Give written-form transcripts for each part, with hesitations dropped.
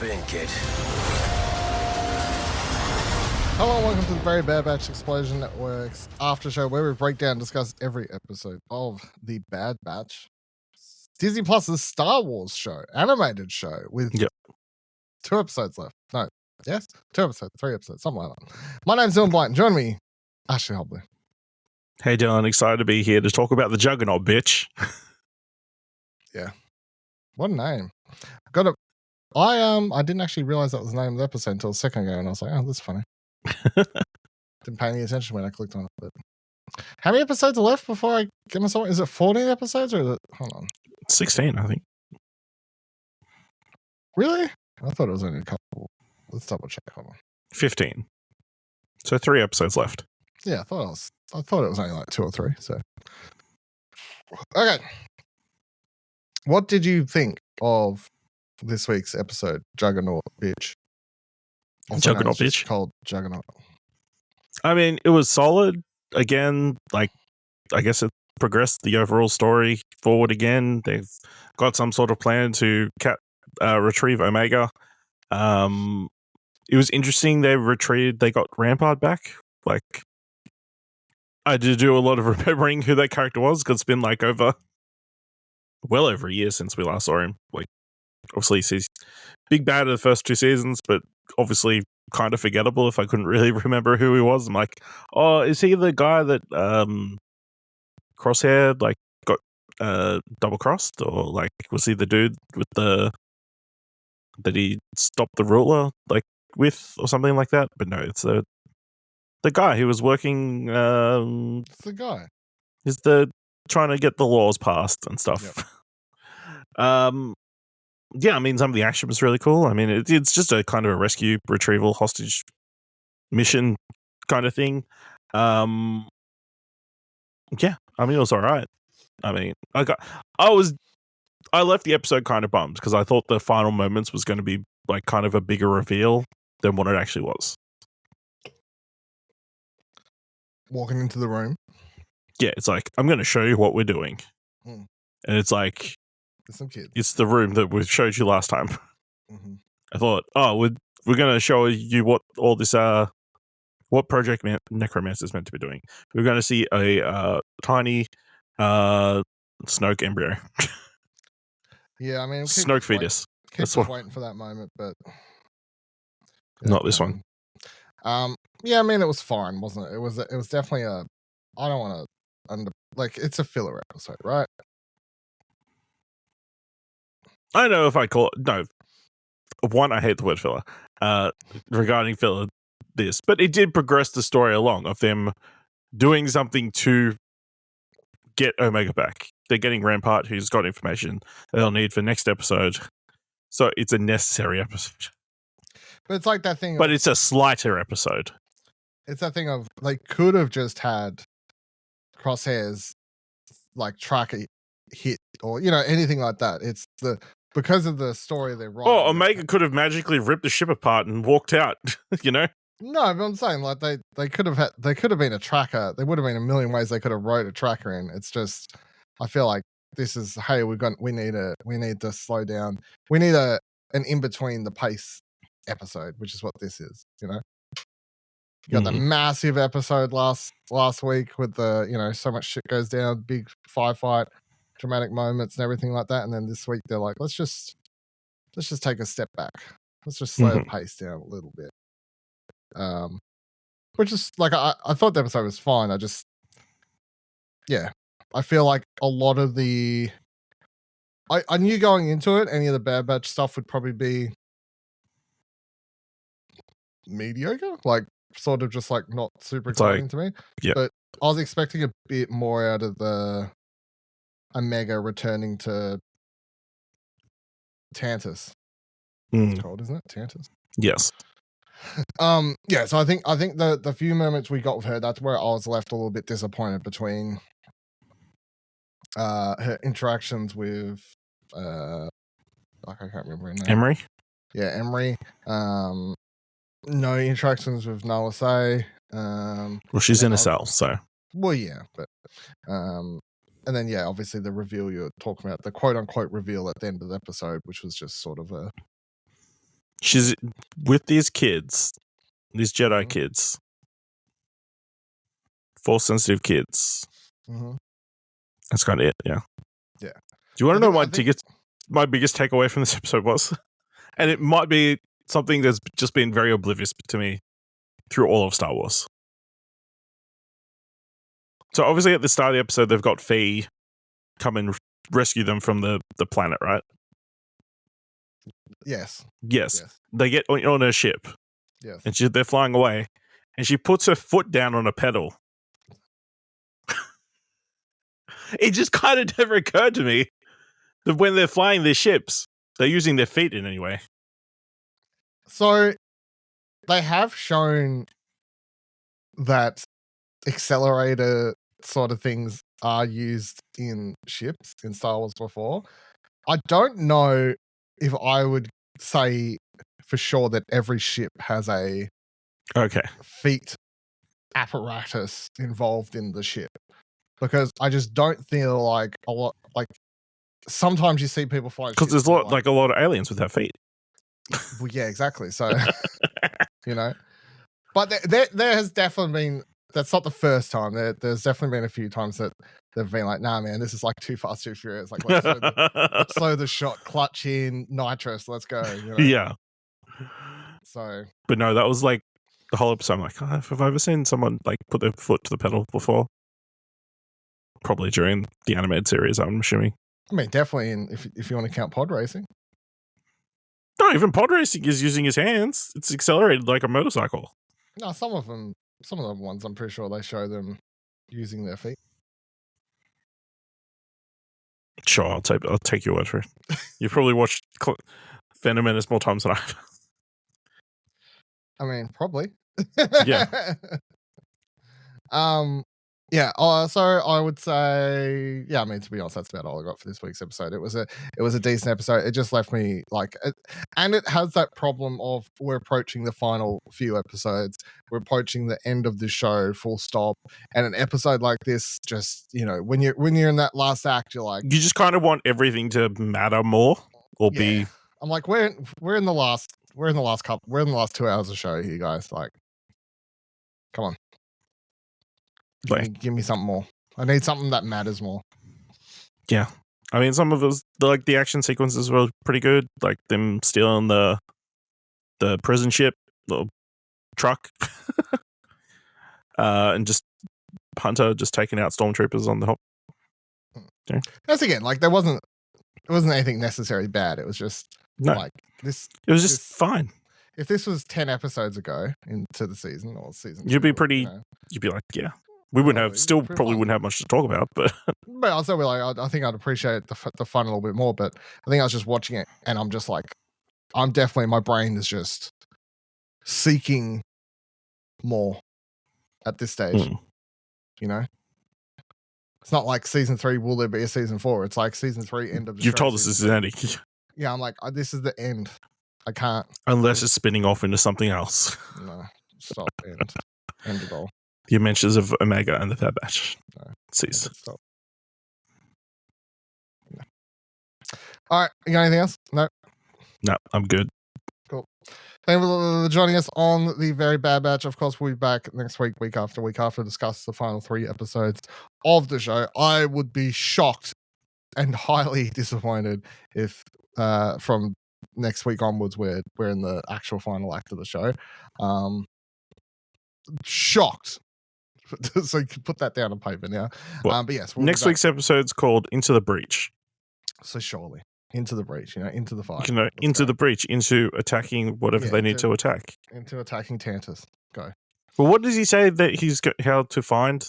in, kid. Hello and welcome to the Very Bad Batch Explosion Network's after show where we break down and discuss every episode of the Bad Batch. Disney Plus's Star Wars show, animated show with 2 episodes left. No, yes? 2 episodes, 3 episodes, something like that. My name's Dylan Blight. Join me, Ashley Hobley. Hey Dylan, excited to be here to talk about the Juggernaut, bitch. Yeah. What a name. I didn't actually realize that was the name of the episode until a second ago, and I was like, oh, that's funny. Didn't pay any attention when I clicked on it. But how many episodes are left before I get myself? Is it 14 episodes or is it? Hold on. 16, I think. Really? I thought it was only a couple. Let's double check. Hold on. 15. So 3 episodes left. Yeah, I thought it was only like 2 or 3. So okay. What did you think of this week's episode, Juggernaut, bitch? Juggernaut, bitch. Called Juggernaut. I mean, it was solid. Again, like, I guess it progressed the overall story forward again. They've got some sort of plan to retrieve Omega. It was interesting. They got Rampart back. Like, I did do a lot of remembering who that character was because it's been like well over a year since we last saw him. Like, obviously he's big bad of the first 2 seasons, but obviously kind of forgettable if I couldn't really remember who he was. I'm like, oh, is he the guy that Crosshair like got double crossed, or like was he the dude with that he stopped the ruler like with or something like that? But no, it's the guy who was working. It's the guy. Is the trying to get the laws passed and stuff. Yep. Yeah, I mean, some of the action was really cool. I mean, it's just a kind of a rescue, retrieval, hostage mission kind of thing. Yeah, I mean, it was all right. I mean, I left the episode kind of bummed because I thought the final moments was going to be like kind of a bigger reveal than what it actually was. Walking into the room. Yeah, it's like, I'm going to show you what we're doing. Mm. And it's like, some kids. It's the room that we showed you last time. Mm-hmm. I thought, oh, we're going to show you what all this, what Project Necromancer is meant to be doing. We're going to see a tiny Snoke embryo. Yeah, I mean, Snoke fetus. Keep waiting for that moment, but not this one. Yeah, I mean, it was fine, wasn't it? It was definitely I don't want to it's a filler episode, right? I know if I call it, no. One, I hate the word filler. Regarding filler, but it did progress the story along of them doing something to get Omega back. They're getting Rampart, who's got information they'll need for next episode. So it's a necessary episode. But it's like that thing. But it's a slighter episode. It's that thing of they could have just had Crosshair's like track hit or anything like that. It's because of the story they're writing. Oh, Omega could have magically ripped the ship apart and walked out, No, but I'm saying like they could have been a tracker. There would have been a million ways they could have wrote a tracker in. It's just I feel like this is hey, we need to slow down. We need an in between the pace episode, which is what this is, You got the massive episode last week with the so much shit goes down, big firefight, dramatic moments and everything like that, and then this week they're like, let's just take a step back. Let's just slow the pace down a little bit. Which is like I thought the episode was fine. I feel like a lot of I knew going into it, any of the Bad Batch stuff would probably be mediocre, like sort of just like not super exciting to me. Yeah. But I was expecting a bit more out of the Omega returning to Tantus. It's called, isn't it? Tantus. Yes. Yeah, so I think the few moments we got with her, that's where I was left a little bit disappointed between her interactions with I can't remember her name. Emery? Yeah, Emery. No interactions with Nala Say. Well, she's in a cell, so. Well, yeah, but and then obviously the reveal you're talking about, the quote unquote reveal at the end of the episode, which was just sort of a She's with these kids, these Jedi Mhm. kids, force sensitive kids. Mhm. That's kind of it. Yeah. Yeah. Do you want I to know think- my biggest takeaway from this episode was? And it might be something that's just been very oblivious to me through all of Star Wars. So obviously at the start of the episode, they've got Fee come and rescue them from the planet, right? Yes. Yes. They get on her ship Yes. and they're flying away and she puts her foot down on a pedal. It just kind of never occurred to me that when they're flying their ships, they're using their feet in any way. So they have shown that accelerator sort of things are used in ships in Star Wars before. I don't know if I would say for sure that every ship has a feet apparatus involved in the ship, because I just don't feel like a lot. Like sometimes you see people flying because there's a lot of aliens without feet. Well, yeah, exactly. So you know, but there has definitely been. That's not the first time. There's definitely been a few times that they've been like, "Nah, man, this is like too fast, too furious. Like, let's slow the shot, clutch in, nitrous, let's go." You know? Yeah. So, but no, that was like the whole episode. I'm like, have I ever seen someone like put their foot to the pedal before? Probably during the animated series, I'm assuming. I mean, definitely if you want to count pod racing. No, even pod racing is using his hands. It's accelerated like a motorcycle. No, some of the ones, I'm pretty sure they show them using their feet. Sure, I'll take your word for it. You've probably watched Phantom Menace more times than I have. I mean, probably. Yeah. Yeah. So I would say, yeah. I mean, to be honest, that's about all I got for this week's episode. It was a decent episode. It just left me like, and it has that problem of we're approaching the final few episodes. We're approaching the end of the show, full stop. And an episode like this, just when you're in that last act, you're like, you just kind of want everything to matter more or be. I'm like, we're in the last 2 hours of show here, guys. Like, come on. Give me something more. I need something that matters more. Yeah. I mean, some of those, like the action sequences were pretty good. Like them stealing the prison ship, the truck, and just Hunter just taking out stormtroopers on the hop. Yeah. That's again, like it wasn't anything necessarily bad. It was just like this. It was just fine. If this was 10 episodes ago into the season or season, you'd be pretty. You'd be like, yeah. We wouldn't have, still probably wouldn't have much to talk about, but also be like, I think I'd appreciate the fun a little bit more. But I think I was just watching it, and I'm just like, my brain is just seeking more at this stage. You know, it's not like season 3. Will there be a season 4? It's like season 3, end of the show. You've told us this is ending. Yeah, I'm like, this is the end. I can't unless it's spinning off into something else. No, stop. End it all. The Adventures of Omega and the Bad Batch. No. Cease. Stop. No. All right. You got anything else? No. No, I'm good. Cool. Thank you for joining us on the Very Bad Batch. Of course, we'll be back next week, week after, to discuss the final 3 episodes of the show. I would be shocked and highly disappointed if from next week onwards we're in the actual final act of the show. Shocked. So you can put that down on paper now. But yes, next week's episode's called Into the Breach. So surely into the breach, into the fight. Into the breach, into attacking whatever they need to attack. Into attacking Tantus. Go. Well, what does he say that he's got how to find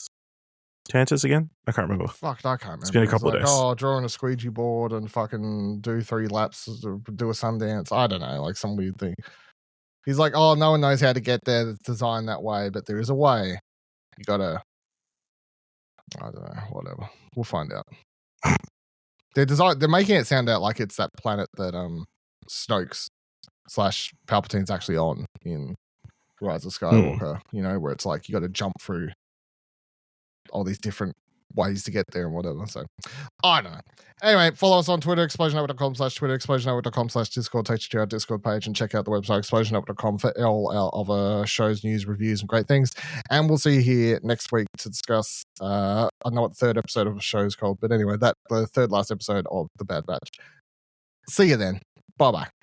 Tantus again? I can't remember. Fuck, I can't remember. It's been a couple of days. Oh, draw on a squeegee board and fucking do 3 laps, do a sun dance. I don't know, like some weird thing. He's like, oh, no one knows how to get there. It's designed that way, but there is a way. You gotta, I don't know, whatever. We'll find out. They're making it sound out like it's that planet that Snoke's / Palpatine's actually on in Rise of Skywalker, where it's like you got to jump through all these different ways to get there and whatever. So I don't know. Anyway, follow us on Twitter, explosionhour.com/Twitter, explosionhour.com/Discord. Take you to our Discord page and check out the website, explosionhour.com, for all our other shows, news, reviews, and great things. And we'll see you here next week to discuss, I don't know what the third episode of the show is called, but anyway, the third last episode of The Bad Batch. See you then. Bye-bye.